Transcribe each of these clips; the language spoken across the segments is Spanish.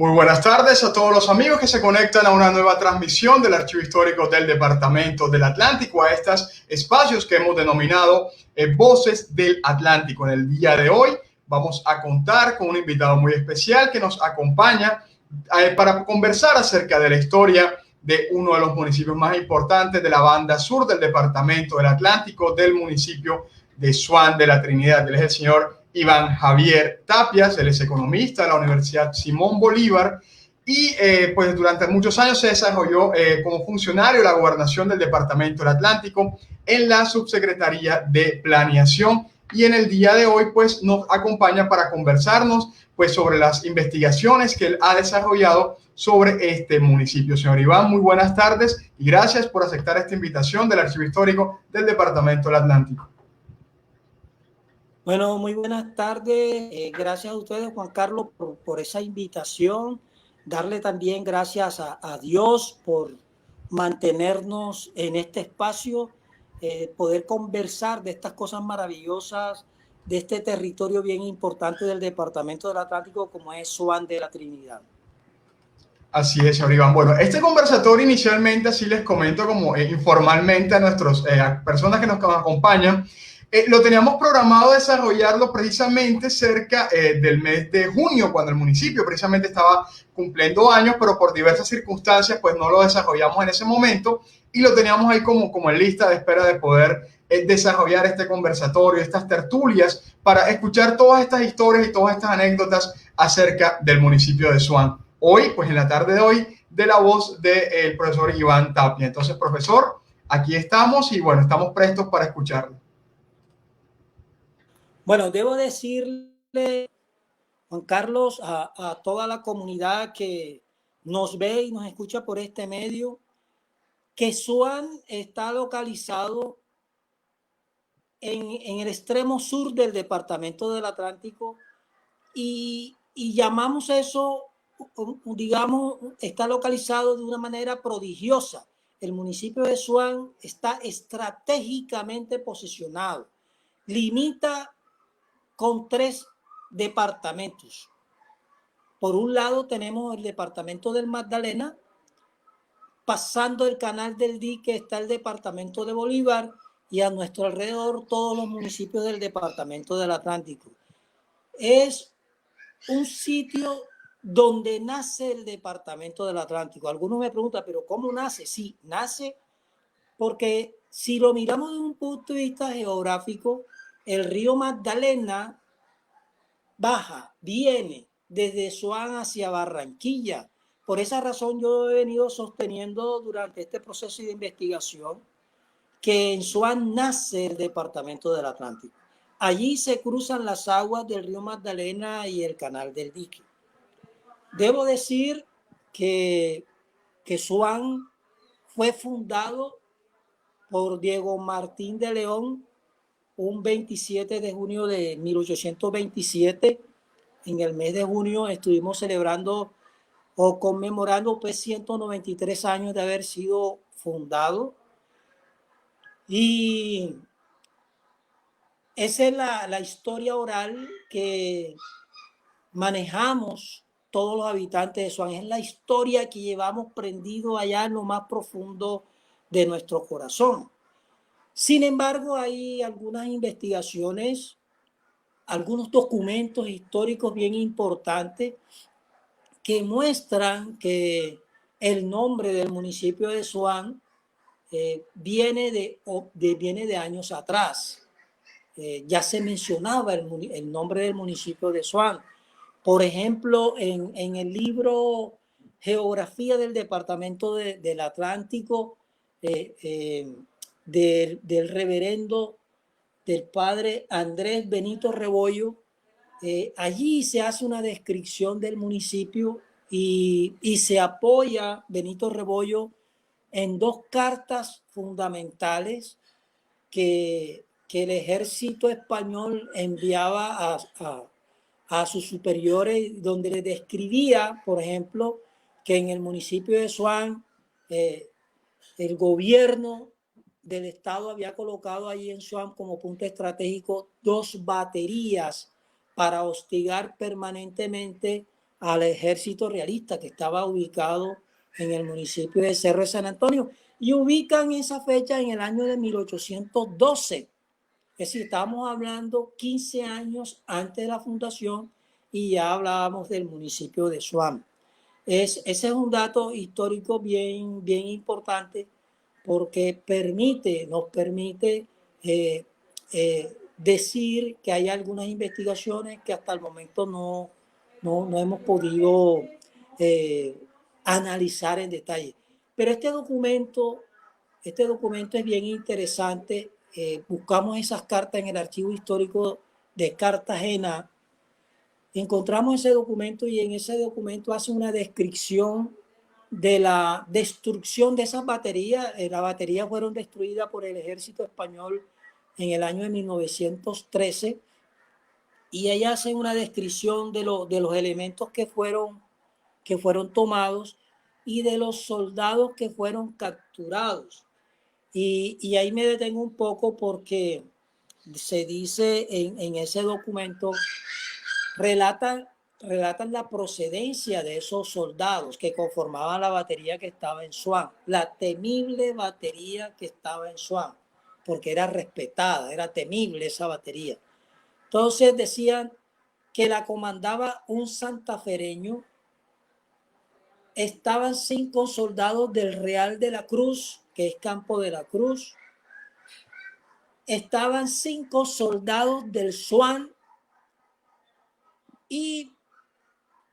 Muy buenas tardes a todos los amigos que se conectan a una nueva transmisión del Archivo Histórico del Departamento del Atlántico, a estos espacios que hemos denominado Voces del Atlántico. En el día de hoy vamos a contar con un invitado muy especial que nos acompaña para conversar acerca de la historia de uno de los municipios más importantes de la banda sur del Departamento del Atlántico, del municipio de Swan de la Trinidad. Él es el señor Iván Javier Tapias. Él es economista de la Universidad Simón Bolívar y pues durante muchos años se desarrolló como funcionario de la gobernación del Departamento del Atlántico en la Subsecretaría de Planeación, y en el día de hoy pues nos acompaña para conversarnos pues sobre las investigaciones que él ha desarrollado sobre este municipio. Señor Iván, muy buenas tardes y gracias por aceptar esta invitación del Archivo Histórico del Departamento del Atlántico. Bueno, muy buenas tardes. Gracias a ustedes, Juan Carlos, por esa invitación. Darle también gracias a Dios por mantenernos en este espacio, poder conversar de estas cosas maravillosas, de este territorio bien importante del Departamento del Atlántico como es Swan de la Trinidad. Así es, señor Iván. Bueno, este conversatorio inicialmente, así les comento como informalmente a nuestras personas que nos acompañan, lo teníamos programado desarrollarlo precisamente cerca del mes de junio, cuando el municipio precisamente estaba cumpliendo años, pero por diversas circunstancias pues no lo desarrollamos en ese momento y lo teníamos ahí como en lista de espera de poder desarrollar este conversatorio, estas tertulias, para escuchar todas estas historias y todas estas anécdotas acerca del municipio de Swan. Hoy, pues en la tarde de hoy, de la voz del profesor Iván Tapia. Entonces, profesor, aquí estamos y bueno, estamos prestos para escucharlo. Bueno, debo decirle, Juan Carlos, a toda la comunidad que nos ve y nos escucha por este medio, que Swan está localizado en el extremo sur del Departamento del Atlántico y llamamos eso, digamos, está localizado de una manera prodigiosa. El municipio de Swan está estratégicamente posicionado, limita con 3 departamentos. Por un lado tenemos el departamento del Magdalena, pasando el canal del Dique está el departamento de Bolívar y a nuestro alrededor todos los municipios del departamento del Atlántico. Es un sitio donde nace el departamento del Atlántico. Algunos me preguntan, ¿pero cómo nace? Sí, nace porque si lo miramos desde un punto de vista geográfico, el río Magdalena viene desde Swan hacia Barranquilla. Por esa razón yo he venido sosteniendo durante este proceso de investigación que en Swan nace el Departamento del Atlántico. Allí se cruzan las aguas del río Magdalena y el canal del Dique. Debo decir que Swan fue fundado por Diego Martín de León un 27 de junio de 1827. En el mes de junio estuvimos celebrando o conmemorando pues 193 años de haber sido fundado. Y esa es la historia oral que manejamos todos los habitantes de Swan. Es la historia que llevamos prendido allá en lo más profundo de nuestro corazón. Sin embargo, hay algunas investigaciones, algunos documentos históricos bien importantes que muestran que el nombre del municipio de Swan viene de años atrás. Ya se mencionaba el nombre del municipio de Swan. Por ejemplo, en el libro Geografía del Departamento del Atlántico del reverendo del padre Andrés Benito Rebollo, allí se hace una descripción del municipio y se apoya Benito Rebollo en 2 cartas fundamentales que el ejército español enviaba a sus superiores, donde les describía, por ejemplo, que en el municipio de Swan el gobierno del estado había colocado allí en Swan como punto estratégico 2 baterías para hostigar permanentemente al ejército realista que estaba ubicado en el municipio de Cerro de San Antonio, y ubican esa fecha en el año de 1812. Es decir, estamos hablando 15 años antes de la fundación y ya hablábamos del municipio de Suam. Ese es un dato histórico bien importante porque nos permite decir que hay algunas investigaciones que hasta el momento no hemos podido eh, analizar en detalle. Pero este documento es bien interesante. Buscamos esas cartas en el archivo histórico de Cartagena. Encontramos ese documento y en ese documento hace una descripción de la destrucción de esas baterías. Las baterías fueron destruidas por el ejército español en el año de 1913 y ella hace una descripción de los elementos que fueron tomados y de los soldados que fueron capturados. Y ahí me detengo un poco porque se dice en ese documento, relatan la procedencia de esos soldados que conformaban la batería que estaba en Swan, la temible batería que estaba en Swan, porque era respetada, era temible esa batería. Entonces decían que la comandaba un santafereño, estaban 5 soldados del Real de la Cruz, que es Campo de la Cruz, estaban 5 soldados del Swan y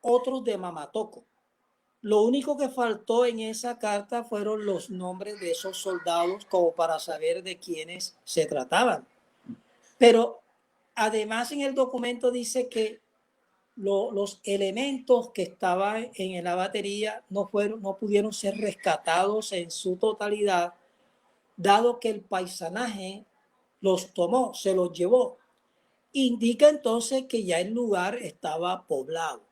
otros de Mamatoco. Lo único que faltó en esa carta fueron los nombres de esos soldados como para saber de quiénes se trataban. Pero además en el documento dice que los elementos que estaban en la batería no pudieron ser rescatados en su totalidad, dado que el paisanaje los tomó, se los llevó. Indica entonces que ya el lugar estaba poblado.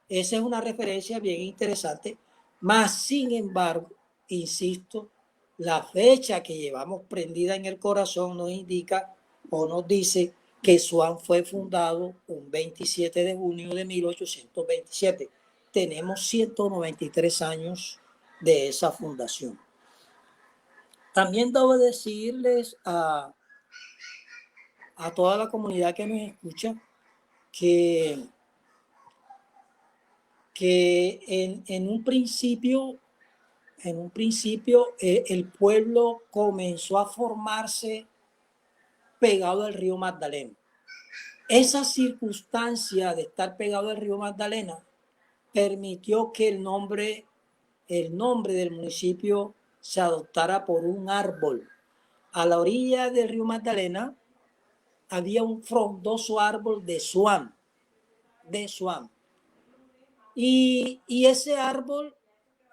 Esa es una referencia bien interesante, más sin embargo, insisto, la fecha que llevamos prendida en el corazón nos indica o nos dice que Swan fue fundado un 27 de junio de 1827. Tenemos 193 años de esa fundación. También debo decirles a toda la comunidad que nos escucha que en un principio el pueblo comenzó a formarse pegado al río Magdalena. Esa circunstancia de estar pegado al río Magdalena permitió que el nombre del municipio se adoptara por un árbol. A la orilla del río Magdalena había un frondoso árbol de Swan. Y ese árbol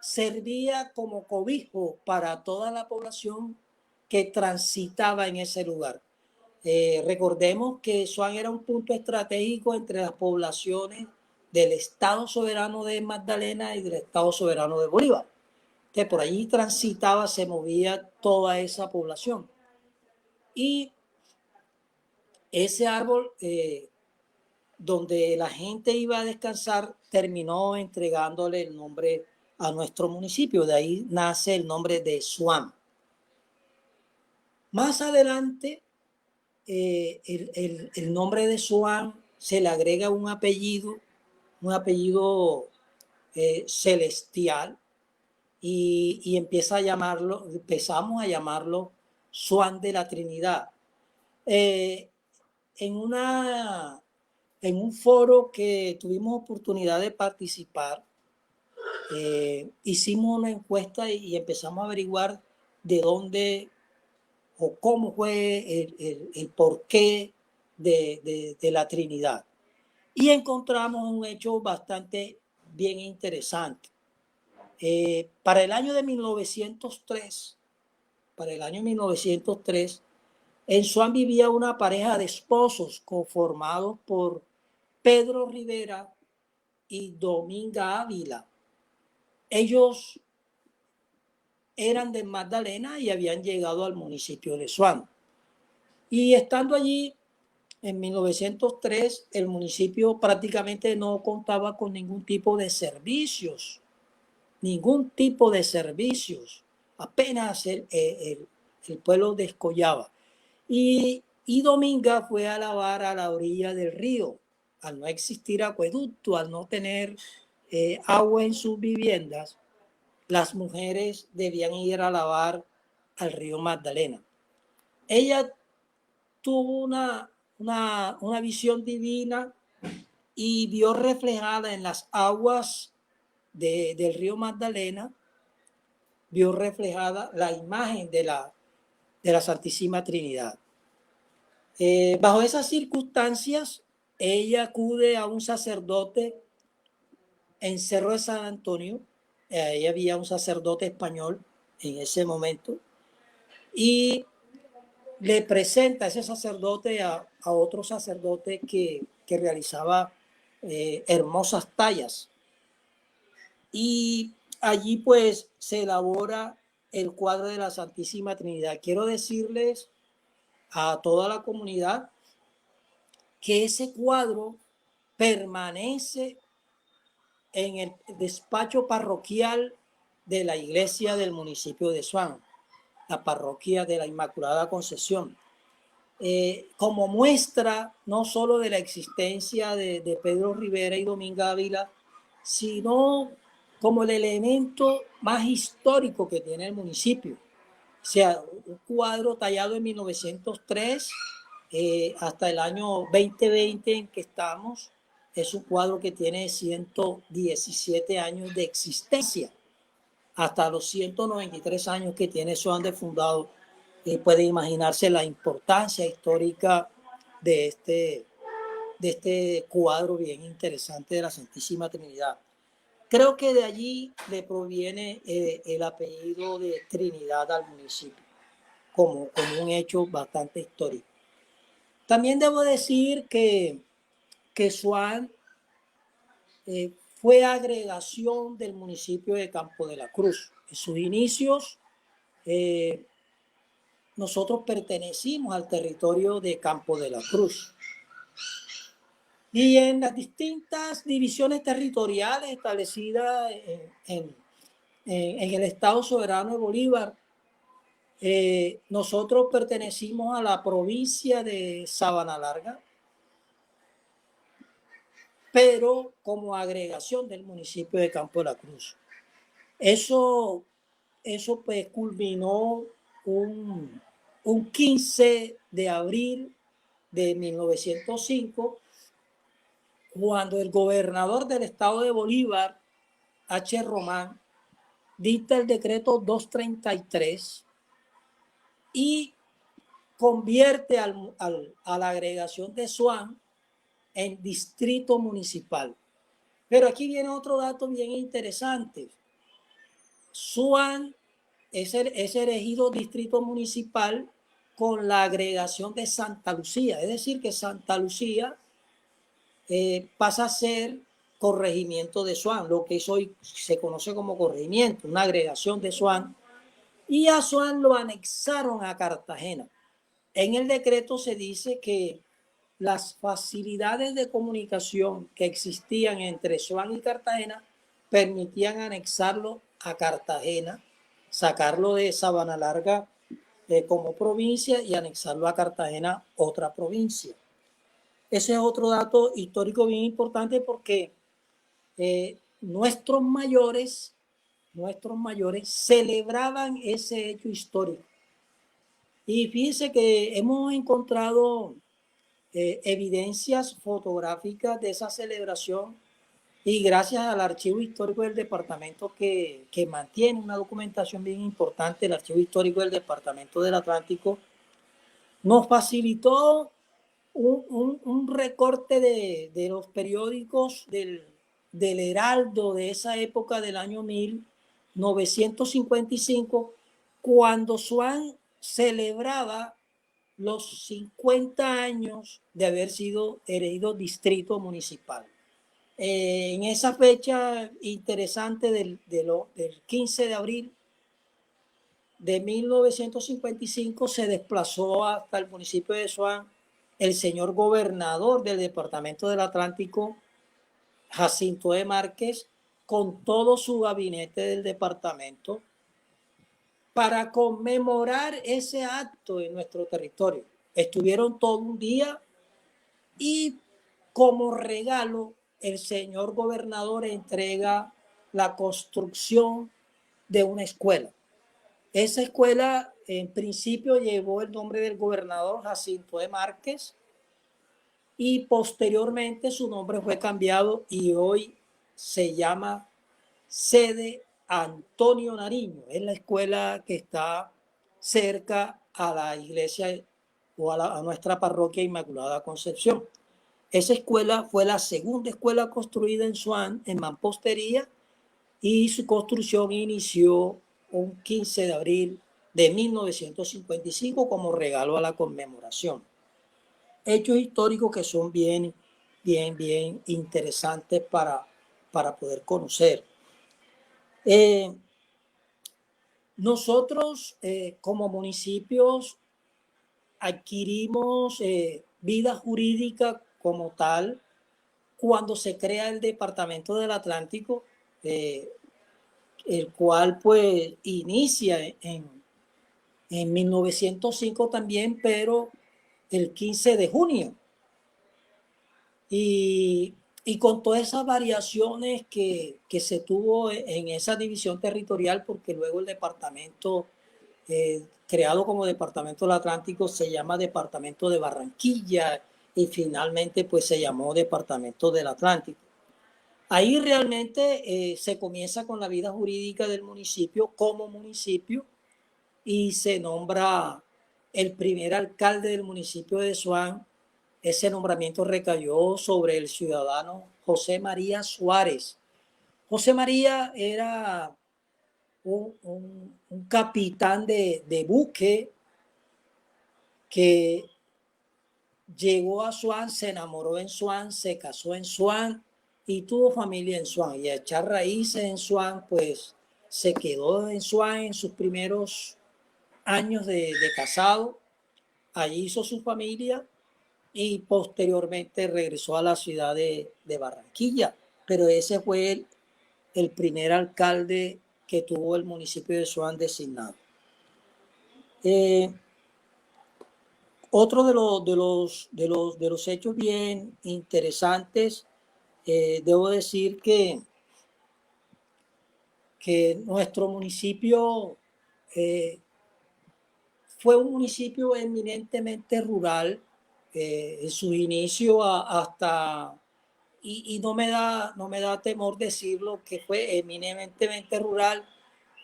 servía como cobijo para toda la población que transitaba en ese lugar. Recordemos que Swan era un punto estratégico entre las poblaciones del Estado Soberano de Magdalena y del Estado Soberano de Bolívar. Entonces, por allí transitaba, se movía toda esa población. Y ese árbol, donde la gente iba a descansar, terminó entregándole el nombre a nuestro municipio. De ahí nace el nombre de Swan. Más adelante, el nombre de Swan se le agrega un apellido celestial y empezamos a llamarlo Swan de la Trinidad. En un foro que tuvimos oportunidad de participar, hicimos una encuesta y empezamos a averiguar de dónde o cómo fue el porqué de la Trinidad. Y encontramos un hecho bastante bien interesante. Para el año 1903, en Swan vivía una pareja de esposos conformados por Pedro Rivera y Dominga Ávila. Ellos eran de Magdalena y habían llegado al municipio de Swan. Y estando allí, en 1903 el municipio prácticamente no contaba con ningún tipo de servicios, apenas el pueblo descollaba. Y Dominga fue a lavar a la orilla del río. Al no existir acueducto, al no tener agua en sus viviendas, las mujeres debían ir a lavar al río Magdalena. Ella tuvo una visión divina y vio reflejada en las aguas del río Magdalena, vio reflejada la imagen de la Santísima Trinidad. Bajo esas circunstancias, ella acude a un sacerdote en Cerro de San Antonio. Ahí había un sacerdote español en ese momento y le presenta a ese sacerdote a otro sacerdote que realizaba hermosas tallas. Y allí pues se elabora el cuadro de la Santísima Trinidad. Quiero decirles a toda la comunidad que ese cuadro permanece en el despacho parroquial de la iglesia del municipio de Suán, la parroquia de la Inmaculada Concepción, como muestra no solo de la existencia de Pedro Rivera y Dominga Ávila, sino como el elemento más histórico que tiene el municipio. O sea, un cuadro tallado en 1903 hasta el año 2020 en que estamos, es un cuadro que tiene 117 años de existencia. Hasta los 193 años que tiene Suán de fundado, puede imaginarse la importancia histórica de este cuadro bien interesante de la Santísima Trinidad. Creo que de allí le proviene el apellido de Trinidad al municipio, como un hecho bastante histórico. También debo decir que Suán fue agregación del municipio de Campo de la Cruz. En sus inicios, nosotros pertenecimos al territorio de Campo de la Cruz. Y en las distintas divisiones territoriales establecidas en el Estado Soberano de Bolívar, nosotros pertenecimos a la provincia de Sabana Larga, pero como agregación del municipio de Campo de la Cruz. Eso pues culminó un 15 de abril de 1905, cuando el gobernador del estado de Bolívar, H. Román, dicta el decreto 233 y convierte a la agregación de Suán en distrito municipal. Pero aquí viene otro dato bien interesante. Suán es elegido distrito municipal con la agregación de Santa Lucía, es decir, que Santa Lucía pasa a ser corregimiento de Suán, lo que hoy se conoce como corregimiento, una agregación de Suán, y a Suán lo anexaron a Cartagena. En el decreto se dice que las facilidades de comunicación que existían entre Suán y Cartagena permitían anexarlo a Cartagena, sacarlo de Sabana Larga como provincia y anexarlo a Cartagena, otra provincia. Ese es otro dato histórico bien importante porque nuestros mayores celebraban ese hecho histórico. Y fíjense que hemos encontrado evidencias fotográficas de esa celebración y gracias al Archivo Histórico del Departamento que mantiene una documentación bien importante, el Archivo Histórico del Departamento del Atlántico, nos facilitó un recorte de los periódicos del Heraldo de esa época del año 1955, cuando Suán celebraba los 50 años de haber sido elegido distrito municipal. En esa fecha interesante del 15 de abril de 1955 se desplazó hasta el municipio de Suán el señor gobernador del Departamento del Atlántico, Jacinto E. Márquez, con todo su gabinete del departamento, para conmemorar ese acto en nuestro territorio. Estuvieron todo un día y como regalo el señor gobernador entrega la construcción de una escuela. Esa escuela en principio llevó el nombre del gobernador Jacinto E. Márquez y posteriormente su nombre fue cambiado y hoy se llama Sede Antonio Nariño. Es la escuela que está cerca a la iglesia o a nuestra parroquia Inmaculada Concepción. Esa escuela fue la segunda escuela construida en Swan, en mampostería, y su construcción inició un 15 de abril de 1955 como regalo a la conmemoración. Hechos históricos que son bien interesantes para poder conocer. Nosotros como municipios adquirimos vida jurídica como tal cuando se crea el Departamento del Atlántico, el cual pues inicia en 1905 también, pero el 15 de junio. Y con todas esas variaciones que se tuvo en esa división territorial, porque luego el departamento creado como Departamento del Atlántico se llama Departamento de Barranquilla y finalmente pues se llamó Departamento del Atlántico. Ahí realmente se comienza con la vida jurídica del municipio como municipio y se nombra el primer alcalde del municipio de Swan. Ese nombramiento recayó sobre el ciudadano José María Suárez. José María era un capitán de buque que llegó a Swan, se enamoró en Swan, se casó en Swan y tuvo familia en Swan. Y a echar raíces en Swan, pues se quedó en Swan en sus primeros años de casado. Allí hizo su familia y posteriormente regresó a la ciudad de Barranquilla. Pero ese fue el primer alcalde que tuvo el municipio de Swan designado. Otro de los hechos bien interesantes, debo decir que nuestro municipio fue un municipio eminentemente rural en su inicio hasta, y no me da temor decirlo, que fue eminentemente rural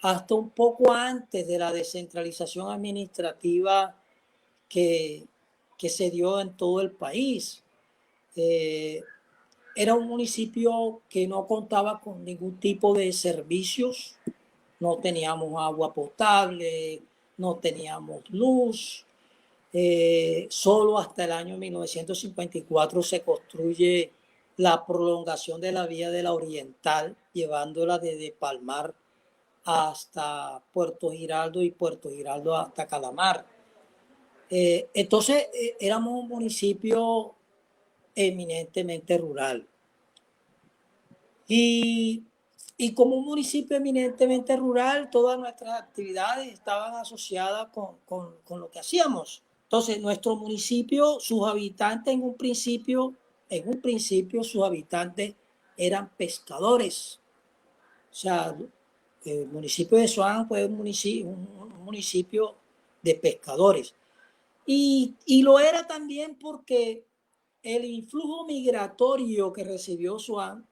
hasta un poco antes de la descentralización administrativa que se dio en todo el país. Era un municipio que no contaba con ningún tipo de servicios, no teníamos agua potable, no teníamos luz. Solo hasta el año 1954 se construye la prolongación de la vía de la Oriental, llevándola desde Palmar hasta Puerto Giraldo y Puerto Giraldo hasta Calamar. Entonces éramos un municipio eminentemente rural. Y como un municipio eminentemente rural, todas nuestras actividades estaban asociadas con lo que hacíamos. Entonces, nuestro municipio, sus habitantes en un principio sus habitantes eran pescadores. O sea, el municipio de Swan fue un municipio de pescadores. Y lo era también porque el influjo migratorio que recibió Swan,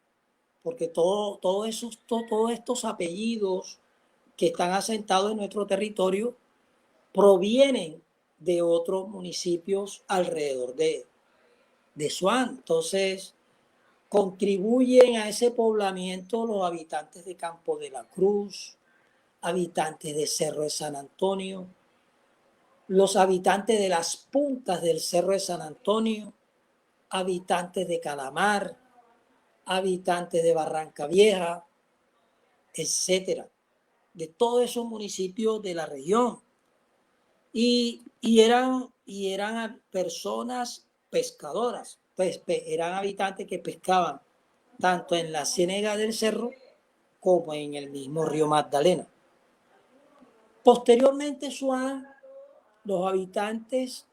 porque todos estos apellidos que están asentados en nuestro territorio provienen de otros municipios alrededor de Swan. Entonces, contribuyen a ese poblamiento los habitantes de Campo de la Cruz, habitantes de Cerro de San Antonio, los habitantes de las puntas del Cerro de San Antonio, habitantes de Calamar, habitantes de Barranca Vieja, etcétera, de todos esos municipios de la región. Y eran personas pescadoras, pues eran habitantes que pescaban tanto en la ciénaga del cerro como en el mismo río Magdalena. Posteriormente, Swan, los habitantes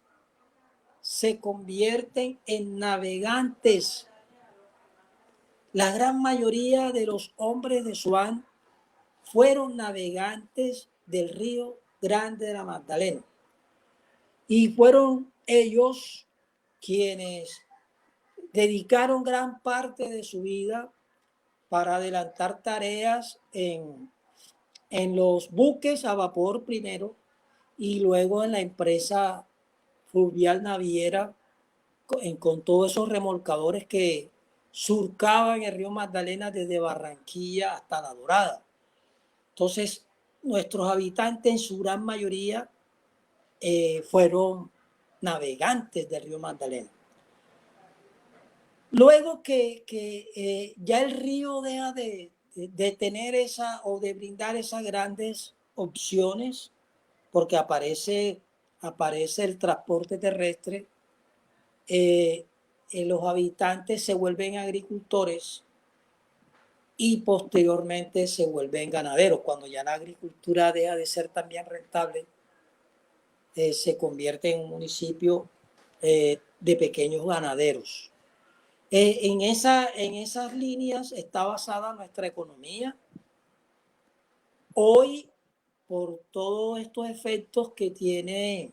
se convierten en navegantes. La gran mayoría de los hombres de Swan fueron navegantes del río Grande de la Magdalena. Y fueron ellos quienes dedicaron gran parte de su vida para adelantar tareas en los buques a vapor primero y luego en la empresa fluvial naviera con todos esos remolcadores que surcaban el río Magdalena desde Barranquilla hasta La Dorada. Entonces, nuestros habitantes en su gran mayoría fueron navegantes del río Magdalena. Luego que ya el río deja de tener esa o de brindar esas grandes opciones, porque aparece el transporte terrestre, los habitantes se vuelven agricultores y posteriormente se vuelven ganaderos. Cuando ya la agricultura deja de ser también rentable, se convierte en un municipio de pequeños ganaderos. En esas líneas está basada nuestra economía. Hoy, por todos estos efectos que tiene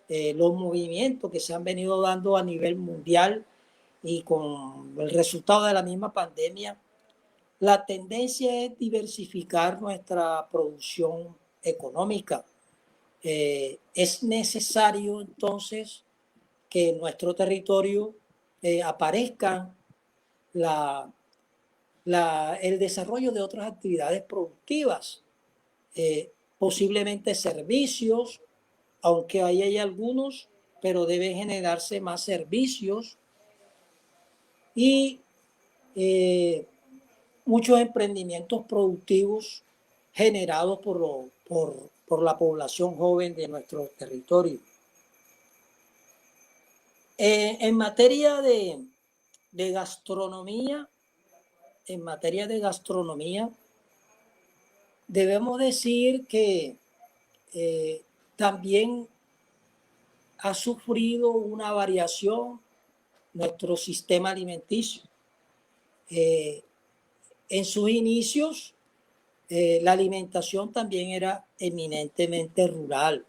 los movimientos que se han venido dando a nivel mundial y con el resultado de la misma pandemia, la tendencia es diversificar nuestra producción económica. Es necesario entonces que en nuestro territorio aparezcan el desarrollo de otras actividades productivas, posiblemente servicios, aunque ahí hay algunos, pero deben generarse más servicios y muchos emprendimientos productivos generados por la población joven de nuestro territorio. En materia de gastronomía, debemos decir que también ha sufrido una variación nuestro sistema alimenticio. En sus inicios, la alimentación también era eminentemente rural.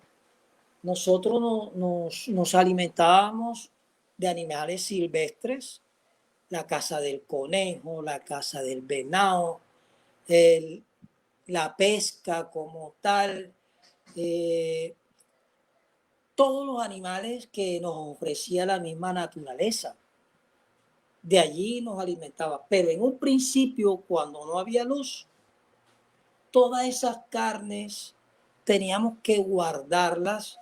Nosotros nos alimentábamos de animales silvestres, la caza del conejo, la caza del venado, la pesca como tal, todos los animales que nos ofrecía la misma naturaleza. De allí nos alimentaba. Pero en un principio, cuando no había luz, todas esas carnes teníamos que guardarlas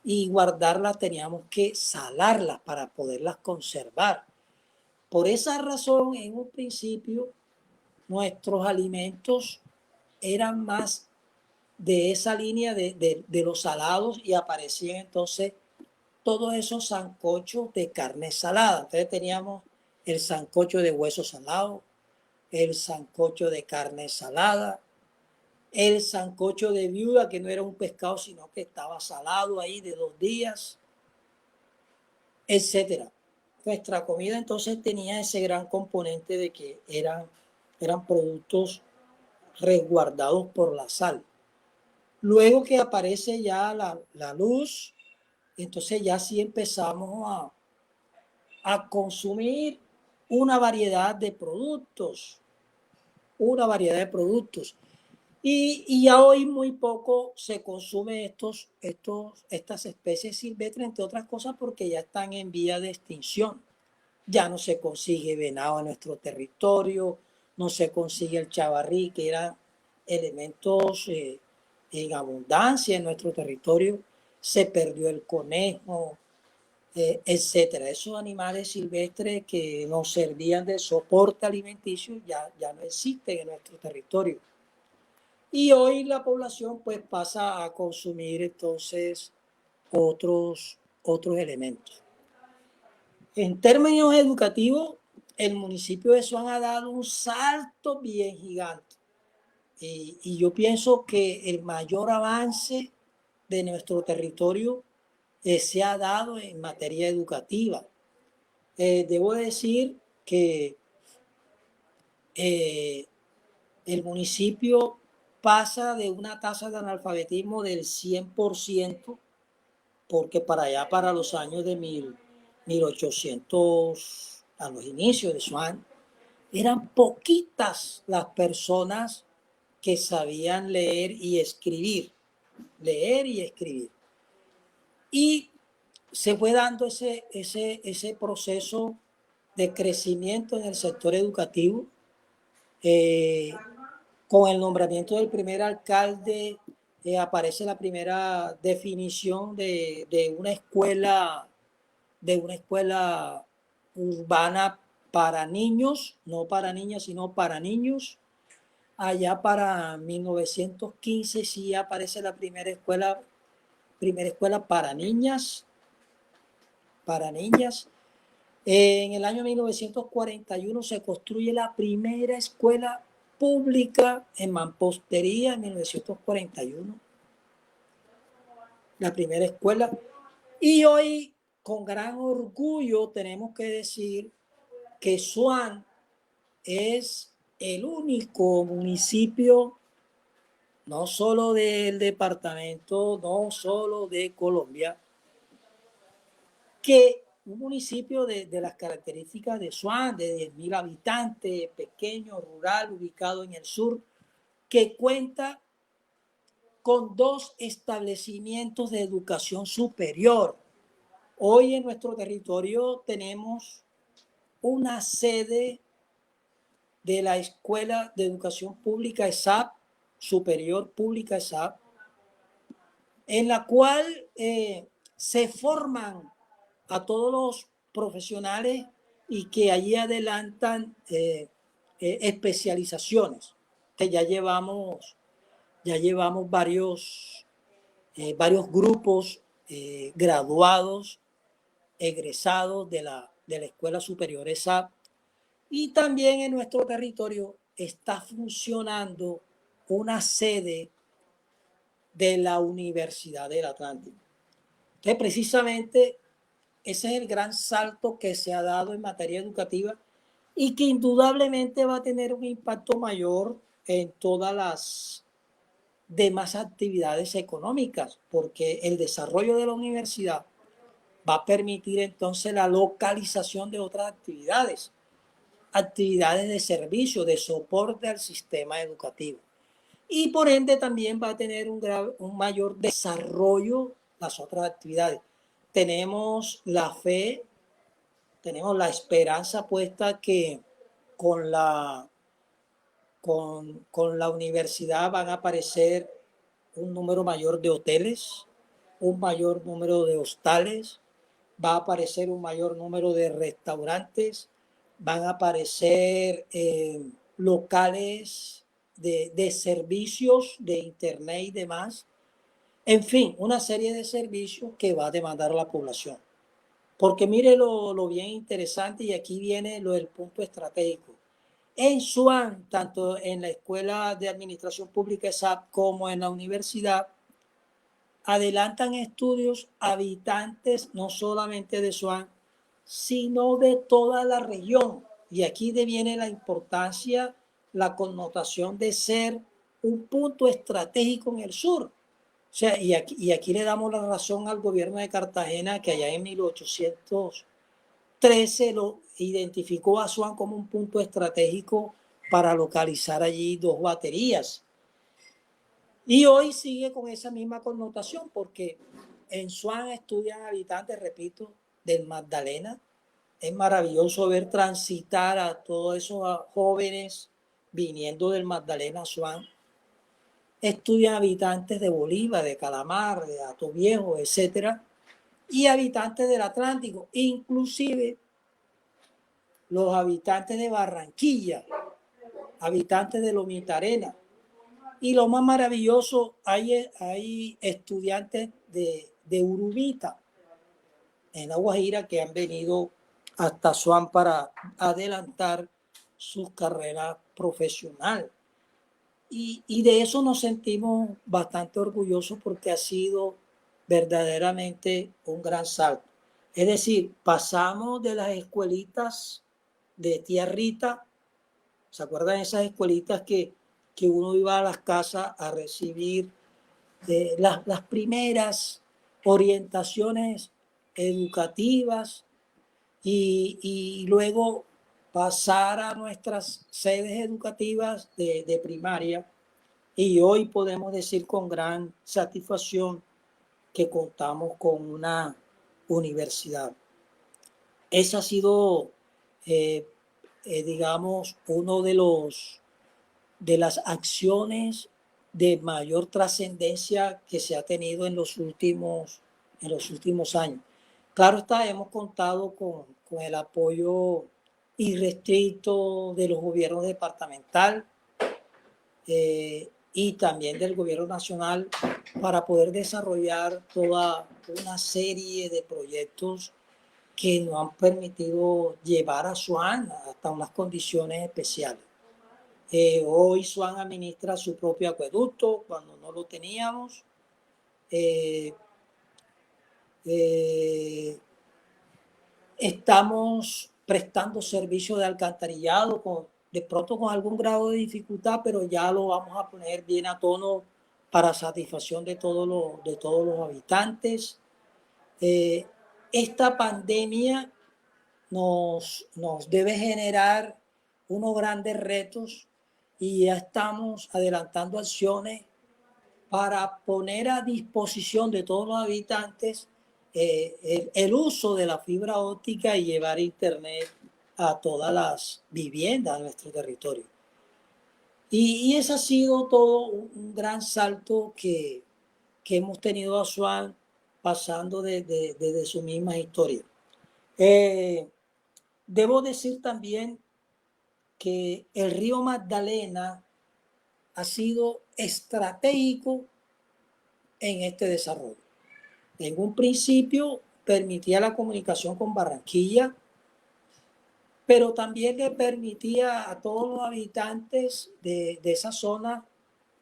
y guardarlas teníamos que salarlas para poderlas conservar. Por esa razón, en un principio, nuestros alimentos eran más de esa línea de los salados y aparecían entonces todos esos sancochos de carne salada. Entonces teníamos el sancocho de hueso salado, el sancocho de carne salada, el sancocho de viuda, que no era un pescado, sino que estaba salado ahí de 2 días, etcétera. Nuestra comida entonces tenía ese gran componente de que eran productos resguardados por la sal. Luego que aparece ya la luz, entonces ya sí empezamos a consumir una variedad de productos, Y ya hoy muy poco se consume estas especies silvestres, entre otras cosas, porque ya están en vía de extinción. Ya no se consigue venado en nuestro territorio, no se consigue el chavarrí, que eran elementos en abundancia en nuestro territorio. Se perdió el conejo, etcétera. Esos animales silvestres que nos servían de soporte alimenticio ya no existen en nuestro territorio. Y hoy la población pues pasa a consumir entonces otros elementos. En términos educativos, el municipio de Suán ha dado un salto bien gigante. Y yo pienso que el mayor avance de nuestro territorio se ha dado en materia educativa. Debo decir que el municipio pasa de una tasa de analfabetismo del 100%, porque para allá, para los años de 1800, a los inicios de Suán, eran poquitas las personas que sabían leer y escribir. Leer y escribir. Y se fue dando ese proceso de crecimiento en el sector educativo. Con el nombramiento del primer alcalde aparece la primera definición de una escuela urbana para niños, no para niñas, sino para niños. Allá para 1915 sí aparece la primera escuela para niñas. En el año 1941 se construye la primera escuela pública en mampostería, en 1941. La primera escuela. Y hoy, con gran orgullo, tenemos que decir que Suán es el único municipio, no solo del departamento, no solo de Colombia, que un municipio de las características de Suán, de 10.000 habitantes, pequeño, rural, ubicado en el sur, que cuenta con 2 establecimientos de educación superior. Hoy en nuestro territorio tenemos una sede de la Escuela de Educación Pública ESAP, Superior Pública ESAP, en la cual se forman a todos los profesionales y que allí adelantan especializaciones, que ya llevamos varios grupos graduados, egresados de la Escuela Superior ESAP. Y también en nuestro territorio está funcionando una sede de la Universidad del Atlántico. Entonces, precisamente, ese es el gran salto que se ha dado en materia educativa y que indudablemente va a tener un impacto mayor en todas las demás actividades económicas, porque el desarrollo de la universidad va a permitir entonces la localización de otras actividades de servicio, de soporte al sistema educativo. Y por ende también va a tener un mayor desarrollo las otras actividades. Tenemos la fe, tenemos la esperanza puesta que con la universidad van a aparecer un número mayor de hoteles, un mayor número de hostales, va a aparecer un mayor número de restaurantes, van a aparecer locales de servicios de internet y demás. En fin, una serie de servicios que va a demandar la población. Porque mire lo bien interesante, y aquí viene lo del punto estratégico. En Suán, tanto en la Escuela de Administración Pública ESAP como en la universidad, adelantan estudios habitantes no solamente de Suán, sino de toda la región. Y aquí viene la importancia, la connotación de ser un punto estratégico en el sur. O sea, y aquí le damos la razón al gobierno de Cartagena, que allá en 1813 lo identificó a Suán como un punto estratégico para localizar allí 2 baterías. Y hoy sigue con esa misma connotación, porque en Suán estudian habitantes, repito, del Magdalena. Es maravilloso ver transitar a todos esos jóvenes viniendo del Magdalena a Suán. Estudian habitantes de Bolívar, de Calamar, de Hatoviejo, etcétera, y habitantes del Atlántico, inclusive los habitantes de Barranquilla, habitantes de Lomita Arena. Y lo más maravilloso, hay estudiantes de Urubita, en La Guajira, que han venido hasta Swan para adelantar su carrera profesional. Y de eso nos sentimos bastante orgullosos porque ha sido verdaderamente un gran salto. Es decir, pasamos de las escuelitas de tía Rita. ¿Se acuerdan de esas escuelitas que uno iba a las casas a recibir las primeras orientaciones educativas y luego pasar a nuestras sedes educativas de primaria? Y hoy podemos decir con gran satisfacción que contamos con una universidad. Ese ha sido, eh, digamos, uno de las acciones de mayor trascendencia que se ha tenido en los últimos años. Claro está, hemos contado con el apoyo irrestricto de los gobiernos departamental y también del gobierno nacional para poder desarrollar toda una serie de proyectos que nos han permitido llevar a Swan hasta unas condiciones especiales. Hoy Swan administra su propio acueducto cuando no lo teníamos. Estamos prestando servicio de alcantarillado de pronto con algún grado de dificultad, pero ya lo vamos a poner bien a tono para satisfacción de todos los habitantes. Esta pandemia nos debe generar unos grandes retos y ya estamos adelantando acciones para poner a disposición de todos los habitantes el uso de la fibra óptica y llevar internet a todas las viviendas de nuestro territorio. Y ese ha sido todo un gran salto que hemos tenido a Swan pasando desde su misma historia. Debo decir también que el río Magdalena ha sido estratégico en este desarrollo. En un principio permitía la comunicación con Barranquilla, pero también le permitía a todos los habitantes de esa zona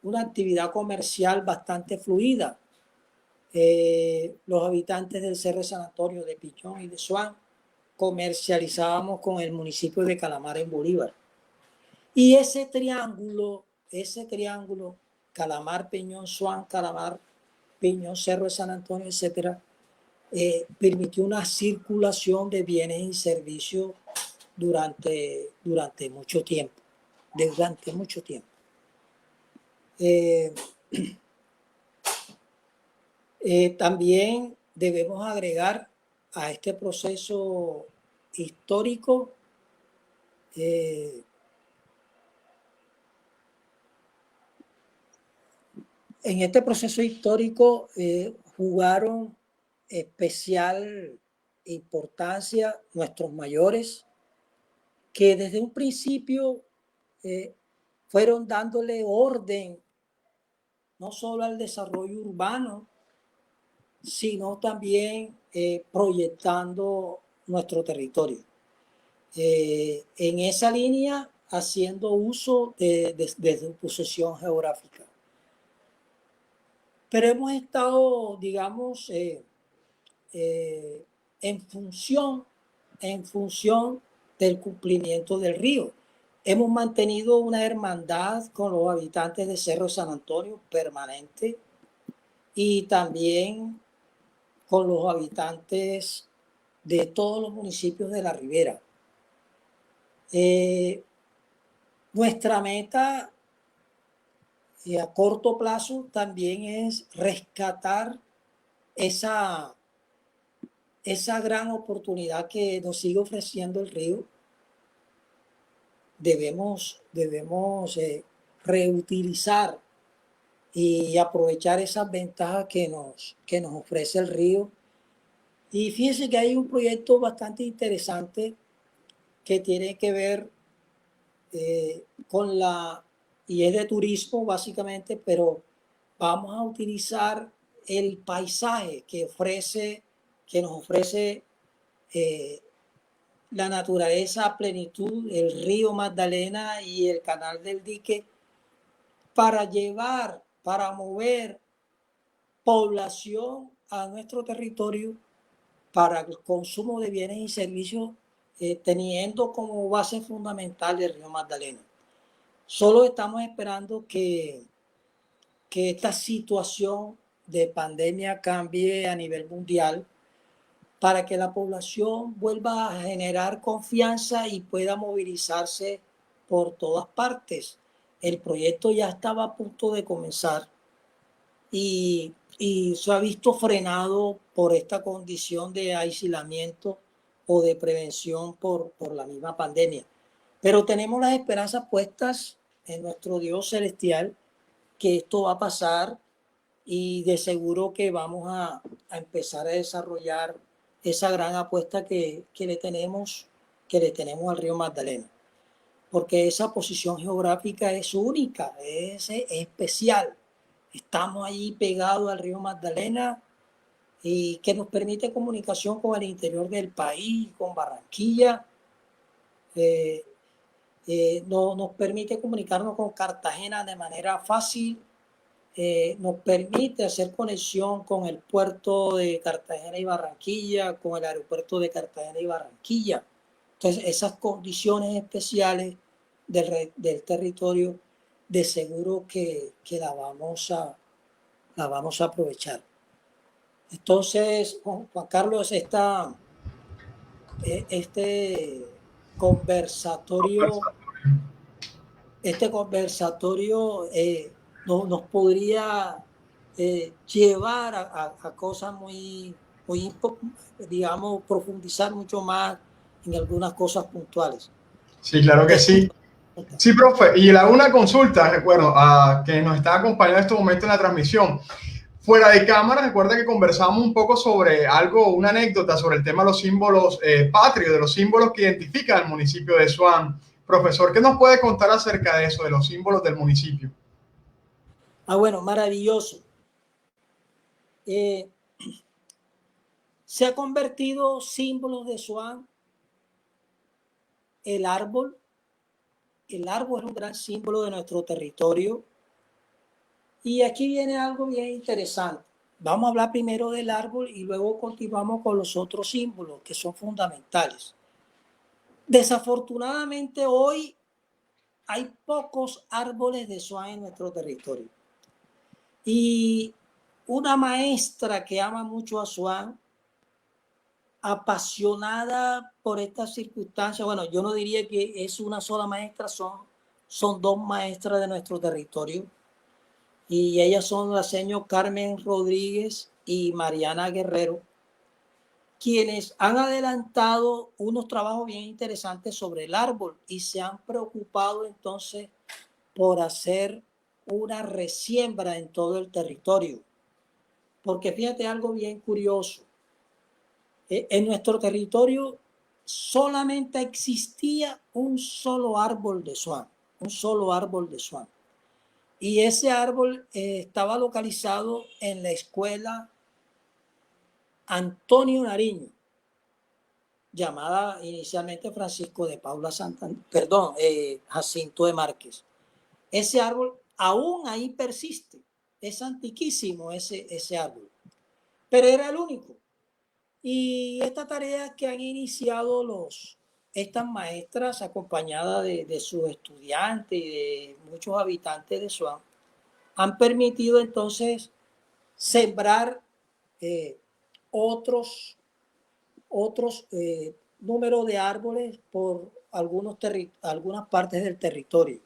una actividad comercial bastante fluida. Los habitantes del Cerro de San Antonio, de Pichón y de Swan comercializábamos con el municipio de Calamar en Bolívar. Y ese triángulo, Calamar, Peñón, Swan, Calamar, Peñón, Cerro de San Antonio, etcétera, permitió una circulación de bienes y servicios durante mucho tiempo. También debemos agregar a este proceso histórico en este proceso histórico jugaron especial importancia nuestros mayores, que desde un principio fueron dándole orden no solo al desarrollo urbano, sino también proyectando nuestro territorio. En esa línea, haciendo uso de su posesión geográfica. Pero hemos estado, digamos, en función del cumplimiento del río. Hemos mantenido una hermandad con los habitantes de Cerro San Antonio permanente y también con los habitantes de todos los municipios de la Ribera. Nuestra meta a corto plazo también es rescatar esa gran oportunidad que nos sigue ofreciendo el río. Debemos reutilizar y aprovechar esas ventajas que nos ofrece el río. Y fíjense que hay un proyecto bastante interesante que tiene que ver y es de turismo básicamente, pero vamos a utilizar el paisaje que nos ofrece la naturaleza a plenitud, el río Magdalena y el canal del dique, para mover población a nuestro territorio para el consumo de bienes y servicios, teniendo como base fundamental el río Magdalena. Solo estamos esperando que esta situación de pandemia cambie a nivel mundial para que la población vuelva a generar confianza y pueda movilizarse por todas partes. El proyecto ya estaba a punto de comenzar y se ha visto frenado por esta condición de aislamiento o de prevención por la misma pandemia. Pero tenemos las esperanzas puestas en nuestro Dios celestial, que esto va a pasar y de seguro que vamos a empezar a desarrollar esa gran apuesta que le tenemos al río Magdalena, porque esa posición geográfica es única, es especial. Estamos allí pegados al río Magdalena y que nos permite comunicación con el interior del país, con Barranquilla. Nos permite comunicarnos con Cartagena de manera fácil. Nos permite hacer conexión con el puerto de Cartagena y Barranquilla, con el aeropuerto de Cartagena y Barranquilla. Entonces, esas condiciones especiales del territorio, de seguro que la vamos a aprovechar. Entonces, Juan Carlos, este conversatorio nos podría llevar a cosas muy, digamos, profundizar mucho más en algunas cosas puntuales. Sí, claro que sí. Sí, profe. Y le hago una consulta, recuerdo, a quienes nos están acompañando en este momento en la transmisión. Fuera de cámara, recuerda que conversamos un poco sobre algo, una anécdota sobre el tema de los símbolos patrios, de los símbolos que identifican el municipio de Swan. Profesor, ¿qué nos puede contar acerca de eso, de los símbolos del municipio? Bueno, maravilloso. Se ha convertido símbolos de Swan el árbol. El árbol es un gran símbolo de nuestro territorio. Y aquí viene algo bien interesante. Vamos a hablar primero del árbol y luego continuamos con los otros símbolos que son fundamentales. Desafortunadamente hoy hay pocos árboles de Swan en nuestro territorio. Y una maestra que ama mucho a Swan, apasionada por estas circunstancias, bueno, yo no diría que es una sola maestra, son dos maestras de nuestro territorio. Y ellas son la señora Carmen Rodríguez y Mariana Guerrero, quienes han adelantado unos trabajos bien interesantes sobre el árbol y se han preocupado entonces por hacer una resiembra en todo el territorio. Porque fíjate algo bien curioso. En nuestro territorio solamente existía un solo árbol de Swan, un solo árbol de Swan. Y ese árbol estaba localizado en la escuela Antonio Nariño, llamada inicialmente Francisco de Paula Jacinto de Márquez. Ese árbol aún ahí persiste, es antiquísimo ese árbol, pero era el único. Y esta tarea que han iniciado estas maestras acompañadas de sus estudiantes y de muchos habitantes de Swan, han permitido entonces sembrar otros números de árboles por algunas partes del territorio.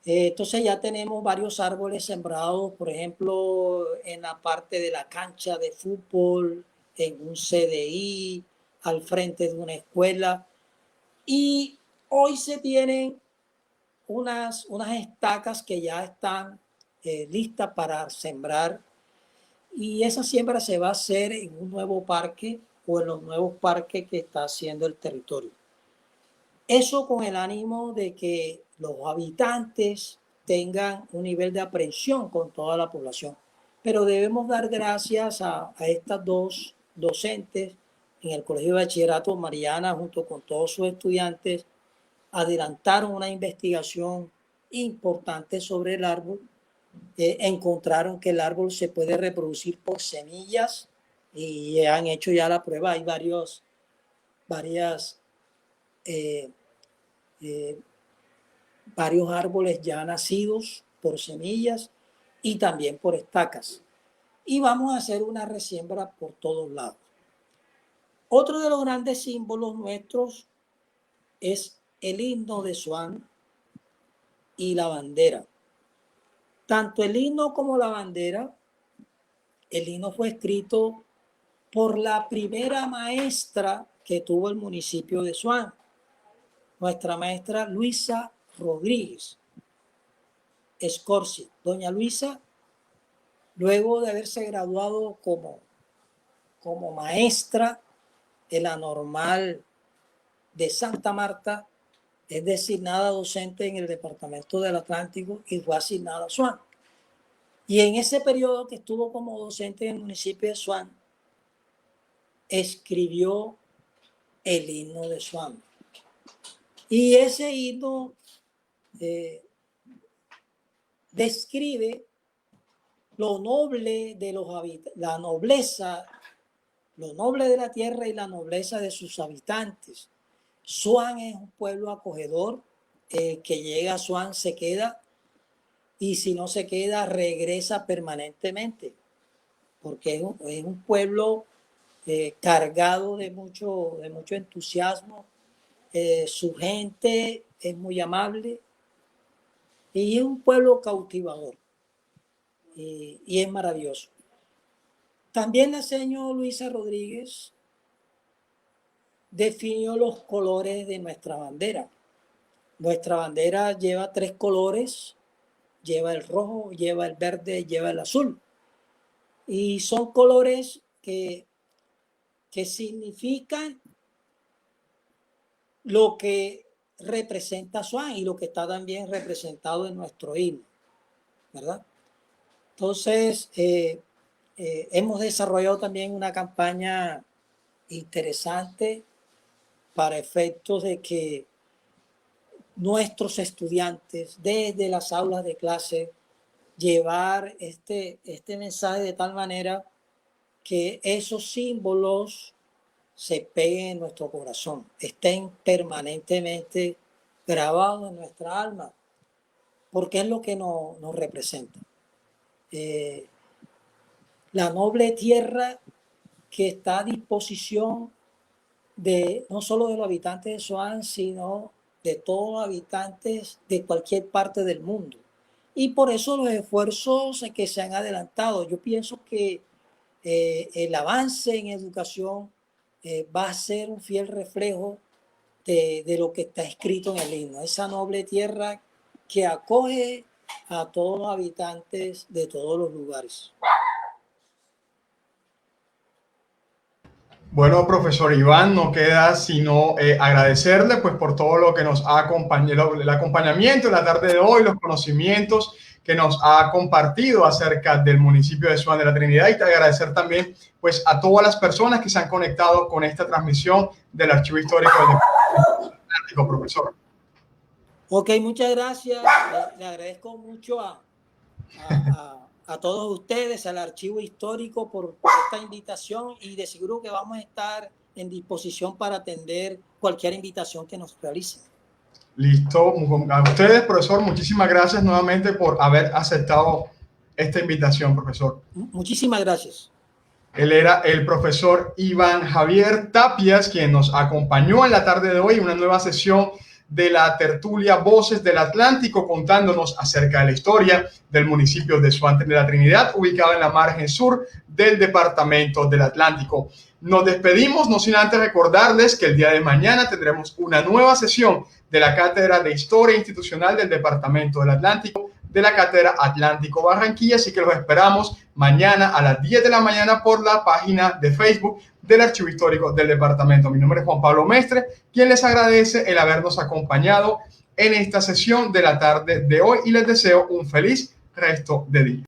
Entonces ya tenemos varios árboles sembrados, por ejemplo, en la parte de la cancha de fútbol, en un CDI, al frente de una escuela. Y hoy se tienen unas estacas que ya están listas para sembrar. Y esa siembra se va a hacer en un nuevo parque o en los nuevos parques que está haciendo el territorio. Eso con el ánimo de que los habitantes tengan un nivel de aprehensión con toda la población. Pero debemos dar gracias a estas dos docentes, en el Colegio de Bachillerato Mariana, junto con todos sus estudiantes, adelantaron una investigación importante sobre el árbol. Encontraron que el árbol se puede reproducir por semillas y han hecho ya la prueba. Hay varios árboles ya nacidos por semillas y también por estacas. Y vamos a hacer una resiembra por todos lados. Otro de los grandes símbolos nuestros es el himno de Swan y la bandera. Tanto el himno como la bandera, el himno fue escrito por la primera maestra que tuvo el municipio de Swan, nuestra maestra Luisa Rodríguez Escorsi. Doña Luisa, luego de haberse graduado como maestra en la normal de Santa Marta, es designada docente en el Departamento del Atlántico y fue asignada a Swan. Y en ese periodo que estuvo como docente en el municipio de Swan, escribió el himno de Swan. Y ese himno describe lo noble de los habitantes, la nobleza, lo noble de la tierra y la nobleza de sus habitantes. Swan es un pueblo acogedor, que llega a Swan se queda, y si no se queda regresa permanentemente, porque es un pueblo cargado de mucho entusiasmo. Su gente es muy amable y es un pueblo cautivador, y es maravilloso. También la señora Luisa Rodríguez definió los colores de nuestra bandera. Nuestra bandera lleva 3 colores, lleva el rojo, lleva el verde, lleva el azul. Y son colores que significan lo que representa Swan y lo que está también representado en nuestro himno, ¿verdad? Entonces, hemos desarrollado también una campaña interesante para efectos de que nuestros estudiantes desde las aulas de clase llevar este mensaje de tal manera que esos símbolos se peguen en nuestro corazón, estén permanentemente grabados en nuestra alma, porque es lo que nos representa. La noble tierra que está a disposición de no solo de los habitantes de Swan, sino de todos los habitantes de cualquier parte del mundo. Y por eso los esfuerzos que se han adelantado. Yo pienso que el avance en educación va a ser un fiel reflejo de lo que está escrito en el himno. Esa noble tierra que acoge a todos los habitantes de todos los lugares. Bueno, profesor Iván, no queda sino agradecerle pues por todo lo que nos ha acompañado, el acompañamiento en la tarde de hoy, los conocimientos que nos ha compartido acerca del municipio de Swan de la Trinidad, y agradecer también pues a todas las personas que se han conectado con esta transmisión del Archivo Histórico del Atlántico, profesor. Ok, muchas gracias. Le agradezco mucho a todos ustedes, al Archivo Histórico, por esta invitación, y de seguro que vamos a estar en disposición para atender cualquier invitación que nos realicen. Listo. A ustedes, profesor, muchísimas gracias nuevamente por haber aceptado esta invitación, profesor. Muchísimas gracias. Él era el profesor Iván Javier Tapias, quien nos acompañó en la tarde de hoy en una nueva sesión de la tertulia Voces del Atlántico, contándonos acerca de la historia del municipio de Swan de la Trinidad, ubicado en la margen sur del departamento del Atlántico. Nos despedimos, no sin antes recordarles que el día de mañana tendremos una nueva sesión de la Cátedra de Historia Institucional del Departamento del Atlántico, de la Cátedra Atlántico Barranquilla, así que los esperamos mañana a las 10 de la mañana por la página de Facebook del Archivo Histórico del Departamento. Mi nombre es Juan Pablo Mestre, quien les agradece el habernos acompañado en esta sesión de la tarde de hoy y les deseo un feliz resto de día.